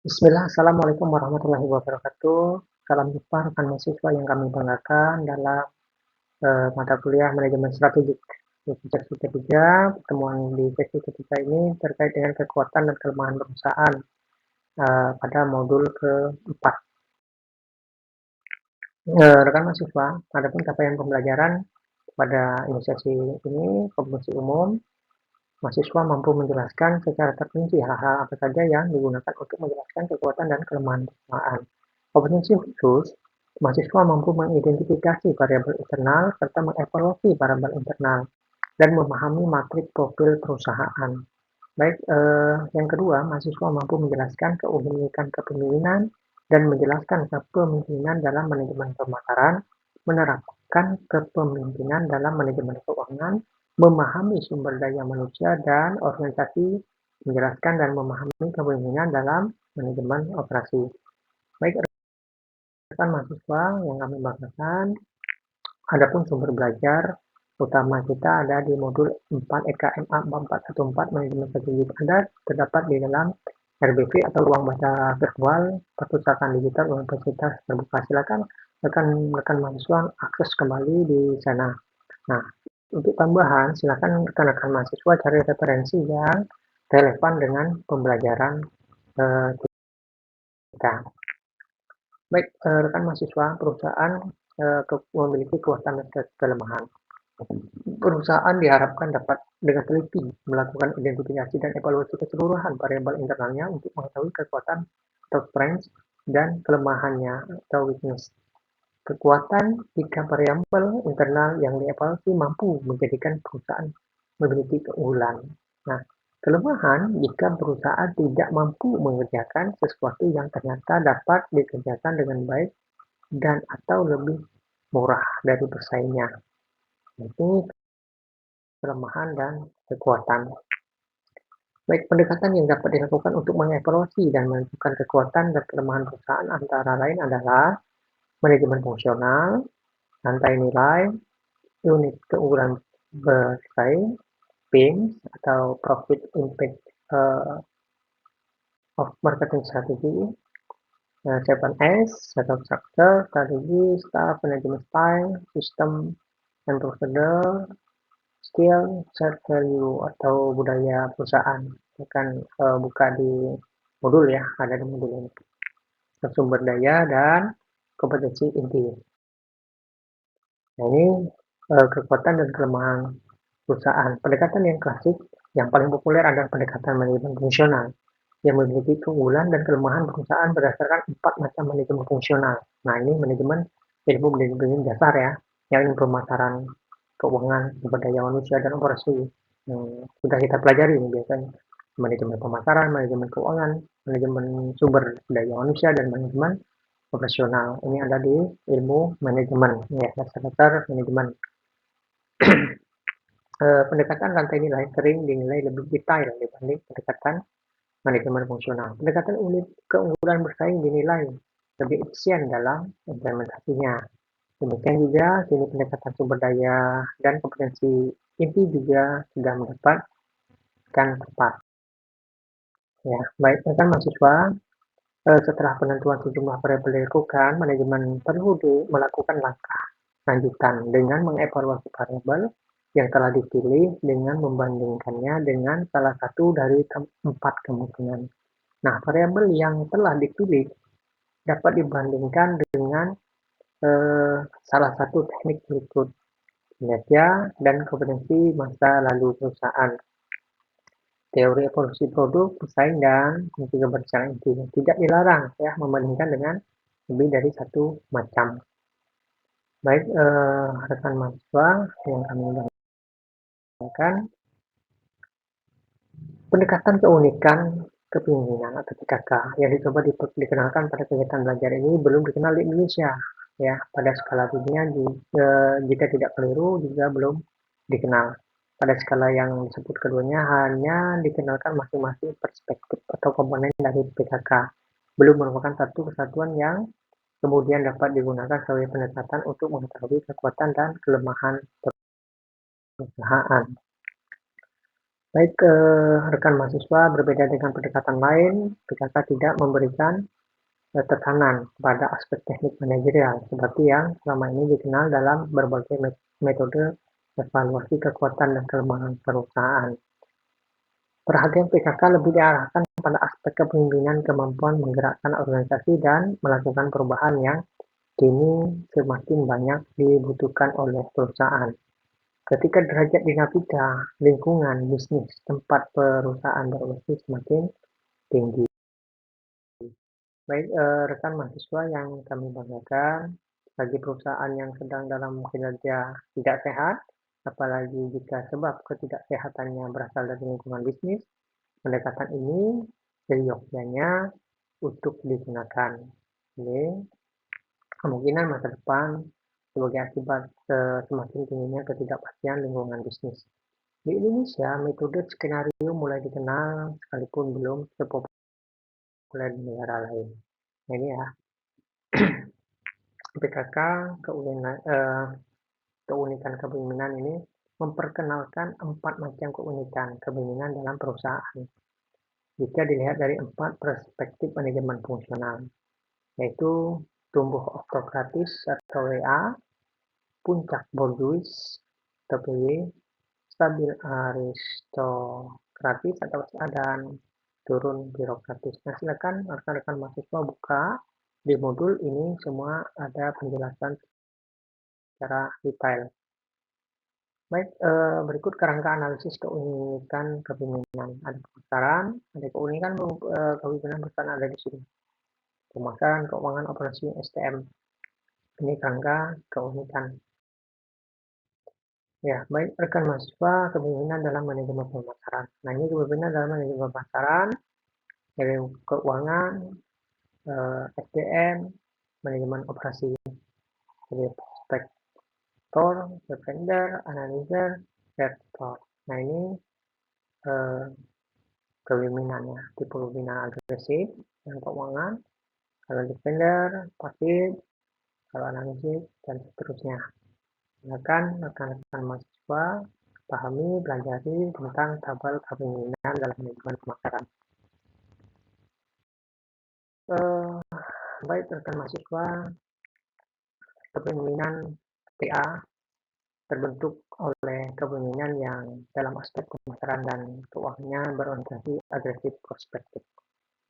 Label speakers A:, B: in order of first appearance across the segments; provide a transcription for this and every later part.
A: Bismillah, Assalamualaikum warahmatullahi wabarakatuh. Salam jumpa rekan mahasiswa yang kami banggakan dalam mata kuliah manajemen strategik. Di sesi ketiga, pertemuan di sesi ketiga ini terkait dengan kekuatan dan kelemahan perusahaan pada modul keempat. Rekan mahasiswa, adapun capaian pembelajaran pada inisiasi ini, kompetensi umum, mahasiswa mampu menjelaskan secara terperinci hal-hal apa saja yang digunakan untuk menjelaskan kekuatan dan kelemahan perusahaan. Kompetensi khusus, mahasiswa mampu mengidentifikasi variabel internal serta mengevaluasi variabel internal dan memahami matrik profil perusahaan. Baik, yang kedua, mahasiswa mampu menjelaskan keunikan kepemimpinan dan menjelaskan kepemimpinan dalam manajemen pemasaran, menerapkan kepemimpinan dalam manajemen keuangan, memahami sumber daya manusia dan organisasi, menjelaskan dan memahami kepemimpinan dalam manajemen operasi. Baik, rekan mahasiswa yang kami banggakan, adapun sumber belajar utama kita ada di modul 4 EKMA 4414 Manajemen Strategik Anda terdapat di dalam RBV atau ruang baca virtual perpustakaan digital Universitas Terbuka. Silakan rekan mahasiswa akses kembali di sana. Nah, untuk tambahan silakan rekan-rekan mahasiswa cari referensi yang relevan dengan pembelajaran kita. Baik, rekan mahasiswa, perusahaan memiliki kekuatan dan kelemahan. Perusahaan diharapkan dapat dengan teliti melakukan identifikasi dan evaluasi keseluruhan variabel internalnya untuk mengetahui kekuatan atau strength dan kelemahannya atau weakness. Kekuatan jika variabel internal yang dievaluasi mampu menjadikan perusahaan memiliki keunggulan. Nah, kelemahan jika perusahaan tidak mampu mengerjakan sesuatu yang ternyata dapat dikerjakan dengan baik dan atau lebih murah dari pesaingnya. Ini kelemahan dan kekuatan. Baik, pendekatan yang dapat dilakukan untuk mengevaluasi dan menentukan kekuatan dan kelemahan perusahaan antara lain adalah manajemen fungsional, rantai nilai, unit keunggulan bersaing, PIMS atau Profit Impact of Marketing Strategy, 7S atau Structure, Strategi, Staff, Management Style, System, and Procedure, Skill, Set Value atau budaya perusahaan. Akan buka di modul ya, ada di modul ini. Sumber daya dan kompetensi inti. Nah, ini kekuatan dan kelemahan perusahaan. Pendekatan yang klasik, yang paling populer adalah pendekatan manajemen fungsional yang memiliki keunggulan dan kelemahan perusahaan berdasarkan 4 macam manajemen fungsional. Nah, ini manajemen ilmu manajemen dasar ya, yang pemasaran keuangan, sumber daya manusia, dan operasi. Sudah kita pelajari ini biasanya. Manajemen pemasaran, manajemen keuangan, manajemen sumber daya manusia, dan manajemen operasional. Ini ada di ilmu manajemen, ya, dasar-dasar manajemen. Pendekatan rantai nilai sering dinilai lebih detail dibanding pendekatan manajemen fungsional. Pendekatan unit keunggulan bersaing dinilai lebih efisien dalam implementasinya. Demikian juga sini pendekatan sumber daya dan kompetensi inti juga sudah mendapatkan tepat. Ya, baik rekan mahasiswa, setelah penentuan sejumlah variabel dilakukan, manajemen perlu melakukan langkah lanjutan dengan mengevaluasi variabel yang telah dipilih dengan membandingkannya dengan salah satu dari 4 kemungkinan. Nah, variabel yang telah dipilih dapat dibandingkan dengan salah satu teknik berikut: kinerja dan kompetensi masa lalu perusahaan, teori evolusi produk, pesaing, dan fungsi kebersihan inti. Tidak dilarang ya membandingkan dengan lebih dari satu macam. Baik, rekan mahasiswa yang kami banggakan, pendekatan keunikan kepemimpinan atau PKK yang dicoba dikenalkan pada kegiatan belajar ini belum dikenal di Indonesia. Ya, pada skala dunia jika tidak keliru juga belum dikenal. Pada skala yang disebut keduanya hanya dikenalkan masing-masing perspektif atau komponen dari PKK. Belum merupakan satu kesatuan yang kemudian dapat digunakan sebagai pendekatan untuk mengetahui kekuatan dan kelemahan perusahaan. Baik, rekan mahasiswa, berbeda dengan pendekatan lain, PKK tidak memberikan tekanan pada aspek teknik manajerial seperti yang selama ini dikenal dalam berbagai metode evaluasi kekuatan dan kelemahan perusahaan. Perhatian PKK lebih diarahkan pada aspek kepemimpinan, kemampuan menggerakkan organisasi, dan melakukan perubahan yang kini semakin banyak dibutuhkan oleh perusahaan. Ketika derajat dinamika lingkungan bisnis tempat perusahaan beroperasi semakin tinggi. Baik, rekan mahasiswa yang kami banggakan, bagi perusahaan yang sedang dalam kinerja tidak sehat, apalagi jika sebab ketidaksehatannya berasal dari lingkungan bisnis, pendekatan ini seyogyanya untuk digunakan. Ini kemungkinan masa depan sebagai akibat semakin tingginya ketidakpastian lingkungan bisnis. Di Indonesia, metode skenario mulai dikenal sekalipun belum sepopuler di negara lain. Nah, ini ya, PKK keunikan kepemimpinan ini memperkenalkan 4 macam keunikan kepemimpinan dalam perusahaan. Jika dilihat dari 4 perspektif manajemen fungsional, yaitu tumbuh oktokratis atau WA, puncak borjuis atau PW, stabil aristokratis atau SA, dan turun birokratis. Nah, silakan rekan-rekan mahasiswa buka di modul ini, semua ada penjelasan secara detail. Baik, berikut kerangka analisis keunikan kepemimpinan. Ada pemasaran, ada keunikan kepemimpinan perusahaan ada di sini. Pemasaran, keuangan, operasi, STM. Ini kerangka keunikan. Ya, baik rekan mahasiswa, kepemimpinan dalam manajemen pemasaran. Nah, ini kepemimpinan dalam manajemen pemasaran, dari keuangan, SDM, manajemen operasi, jadi prospektor, vendor, analyzer, rektor. Nah, ini kepemimpinannya, tipe kepemimpinan agresif, yang keuangan, kalau defender, pasif, kalau analisis, dan seterusnya. Silakan rekan-rekan mahasiswa pahami, pelajari tentang tabel kepemimpinan dalam manajemen pemasaran. Baik rekan mahasiswa, kepemimpinan TA terbentuk oleh kepemimpinan yang dalam aspek pemasaran dan keuangannya berorientasi agresif prospektif,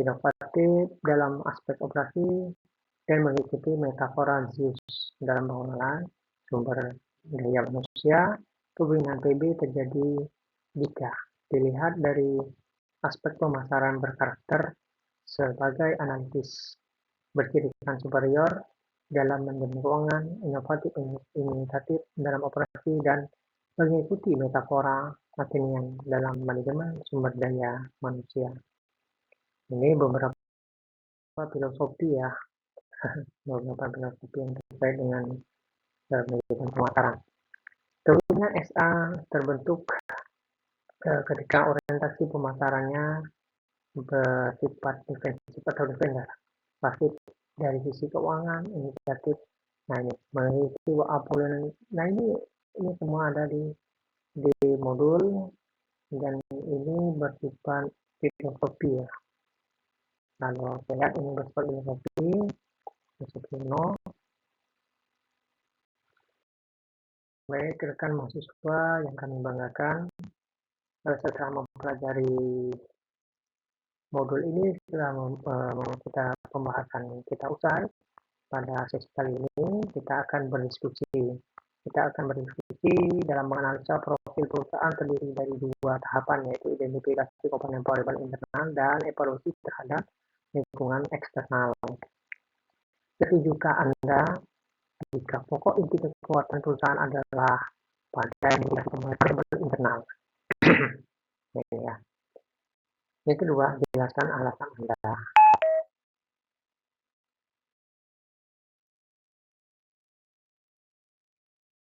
A: inovatif dalam aspek operasi, dan mengikuti metafora Zeus dalam pengelolaan sumber daya manusia. Kepemimpinan PB terjadi jika dilihat dari aspek pemasaran berkarakter sebagai analitis, bercirikan superior dalam manajemen keuangan, inovatif imitatif dalam operasi, dan mengikuti metafora Athenian dalam manajemen sumber daya manusia. Ini beberapa filosofi ya, beberapa filosofi yang terkait dengan manajemen pemasaran. Kepemimpinan SA terbentuk ketika orientasi pemasarannya bersifat defensif atau defender, pasif dari sisi keuangan, inisiatif. Nah, ini mengikuti Apollon. Nah, ini semua ada di modul, dan ini bersifat filosofi ya. Kalau lihat ini bersifat filosofi no. Baik rekan mahasiswa yang kami banggakan, setelah mempelajari modul ini, setelah kita pembahasan kita usai, pada sesi kali ini kita akan berdiskusi. Kita akan berdiskusi dalam menganalisa profil perusahaan terdiri dari 2 tahapan, yaitu identifikasi komponen variabel internal dan evaluasi terhadap lingkungan eksternal. Setujukah Anda jika pokok inti kekuatan perusahaan adalah pada identifikasi komponen variabel internal? Ini ya. Yang kedua, jelaskan alasan Anda.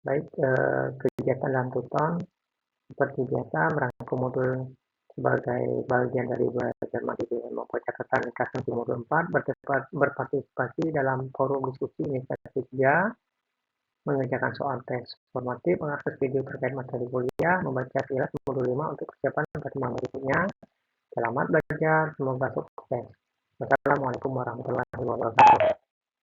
A: Baik, kegiatan dalam tuton seperti biasa merangkum modul sebagai bagian dari belajar mandiri maupun catatan ringkasan di modul 4, berpartisipasi dalam forum diskusi inisiatif 3, mengerjakan soal tes formatif, mengakses video terkait materi kuliah, membaca kilas modul 5 untuk persiapan pertemuan berikutnya. Selamat belajar, semoga sukses. Wassalamualaikum warahmatullahi wabarakatuh.